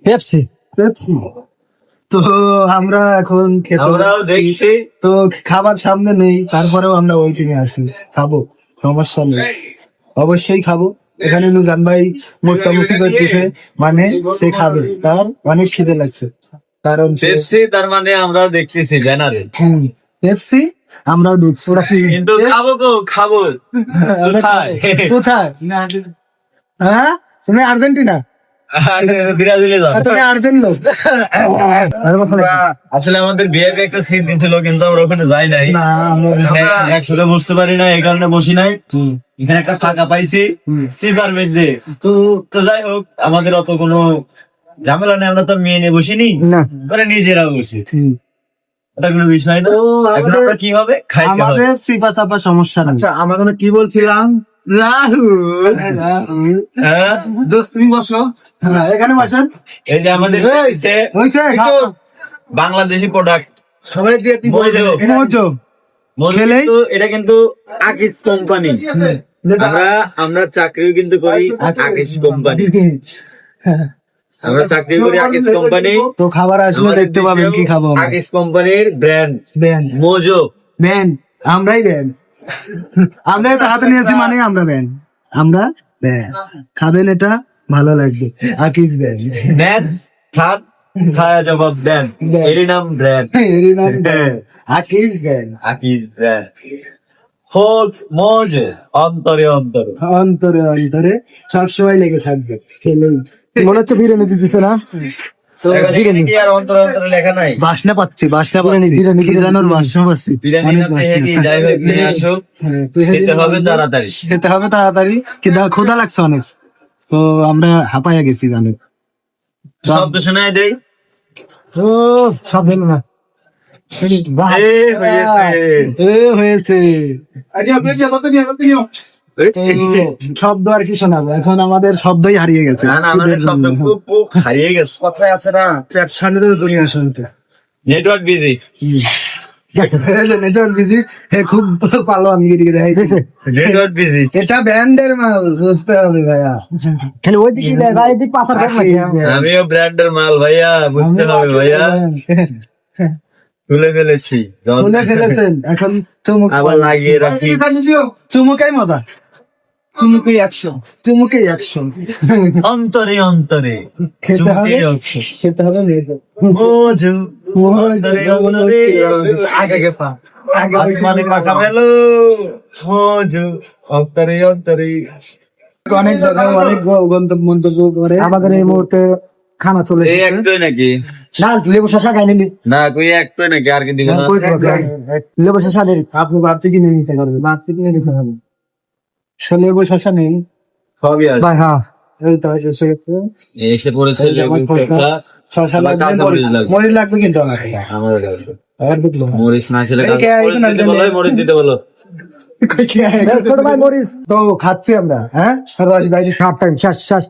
Pepsi. Pepsi. তো আমরা এখন আমরাও দেখছি। তো খাবার সামনে নেই, তারপরেও আমরা ওয়েটিং এ আছি। খাবো, সমস্যা নেই, অবশ্যই খাবো। এখানে নুজান ভাই মোসামুসি করতেছে, মানে সে খাবে, তার অনেক খিদে লাগছে, কারণ পেপসি তার মানে আমরা দেখতেছি ব্যানারে, পেপসি আমরাও দেখছি। ওরা কি কিন্তু খাবো খাবো কোথায়? কোথায়? হ্যাঁ, তুমি আর্জেন্টিনা? ব্রাজিলে যাও। তুমি আর্জেন্ট লোক? আসলে আমাদের বিএপি একটা সিট দিয়েছিল, কিন্তু আমরা ওখানে যাই নাই, না, আমরা একসাথে বসতে পারি না, এই কারণে বসি নাই। এখানে একটা ফাঁকা পাইছি সিপার বেজে। তো যাই হোক, আমাদের অত কোনো ঝামেলা নেই, আমরা তো মেয়ে নিয়ে বসিনি, না। মানে নিজেরা বসি, এটা কোনো বিষয় না। তো এখন আমরা কি হবে, খাইতে হবে। আমাদের সিপা চাপা সমস্যা নেই। আচ্ছা, আমরা কোনো কি বলছিলাম? রাহুল, হ্যাঁ, দোস্ত তুমি বসো, এখানে বসেন। এই যে আমাদের হয়েছে হয়েছে, বাংলাদেশি প্রোডাক্ট সবাই দিয়ে দিই। মজো খেলেই কিন্তু এটা কিন্তু আকিস কোম্পানি, আমরা চাকরিও কিন্তু করি আকিস কোম্পানি, আমরা চাকরি করি আকিস কোম্পানি। তো খাবার আসলে দেখতে পাবেন কি খাবো। আকিস কোম্পানির ব্র্যান্ড ব্যান্ড, মোজো। ব্যান্ড, আমরাই ব্যান্ড, আমরা এটা হাতে নিয়েছি মানে আমরা ব্যান্ড, আমরা ব্যান্ড। খাবেন, এটা ভালো লাগবে। আকিস ব্যান্ড, নেন, খান, খায়া জবাব দেন, এরই নাম ব্র্যান্ড, এরই নাম ব্যান্ড, আকিস ব্যান্ড। আকিস ব্র্যান্ড। হোক মোজো, অন্তরে অন্তরে। অন্তরে অন্তরে সবসময় লেগে থাকবে খেলেই। মনে হচ্ছে বিরিয়ানি দিতেছে না? তো এখন এখানে কি আর অন্তরে অন্তরে লেখা নাই? বাসনা পাচ্ছি, বাসনা পাচ্ছি, বিরিয়ানি, খিদানোর বাসনা পাচ্ছি। বিরিয়ানি অনেক না বাসনা। পেয়ে কি, যাই হোক নিয়ে আসুক, হ্যাঁ, তুই খেতে হবে তাড়াতাড়ি। খেতে হবে তাড়াতাড়ি, ক্ষুধা লাগছে অনেক। তো আমরা হাঁপাইয়া গেছি অনেক। শব্দ শোনায় দেই। ও সব হলো না, এ হয়েছে। হয়েছে। তো শব্দ আর কি শোনাবো, এখন আমাদের শব্দই হারিয়ে গেছে। না, না, আমাদের শব্দ খুব হারিয়ে গেছে। কথায় আছে না, চ্যাপসানের দুনিয়া শুনতে। Network busy. নেটওয়ার্ক বিজি, খুব পালোয়ান গিরি গিরি। Network busy. এটা ব্যান্ডের মাল, বুঝতে হবে ভাইয়া। খালি ওই দিকে যায়, ভাই এদিক পাথর খাস নাকি? আমিও ব্র্যান্ডের মাল ভাইয়া, বুঝতে হবে ভাইয়া। তুলে ফেলেছি, খুলে ফেলেছেন, এখন চুমুক আবার লাগিয়ে রাখি। চুমুকাই মজা, চুমুকেই অ্যাকশন, চুমুকেই অ্যাকশন। অন্তরে অন্তরে খেতে হবে, চুমুকে অক্ষর। খেতে হবে মেয়েদের। মোজো, অন্তরে অন্তরে আগে পা, আসমানে পাখা মেলো, মোজো, অন্তরে অন্তরে। অনেক জায়গা, অনেক গন্তব্য মন্তব্য করে। আমাদের এই মুহূর্তে খানা চলে এই এসেছে। একটাই নাকি? না, লেবু শসা খাই নিলি? না, কই একটাই নাকি, আর কি দিব না? লেবু শসা নেই। আপনি বাড়তি কিনে নিতে পারবেন, বাড়তি কিনে নিতে হবে। লেবু শসা নেই সবই আছে। ভাই, হ্যাঁ। এই তো এসে গেছে। এসে পড়েছে এই যে আমার লেবু, খোসা, পেঁপা, শসা আবার লাগবে, কাঁচামরিচ লাগবে। মরিচ লাগবে কিন্তু আমার। আমাদের কাছে আর দেখলো না। মরিচ না খেলে এই কে আইতো না, মরিচ দিতে বলো, মরিচ দিতে বলো। কই কে আইতো? ছোট ভাই মরিস। তো খাচ্ছি আমরা, হ্যাঁ, রস বাইরে। হাফ টাইম শেষ শেষ।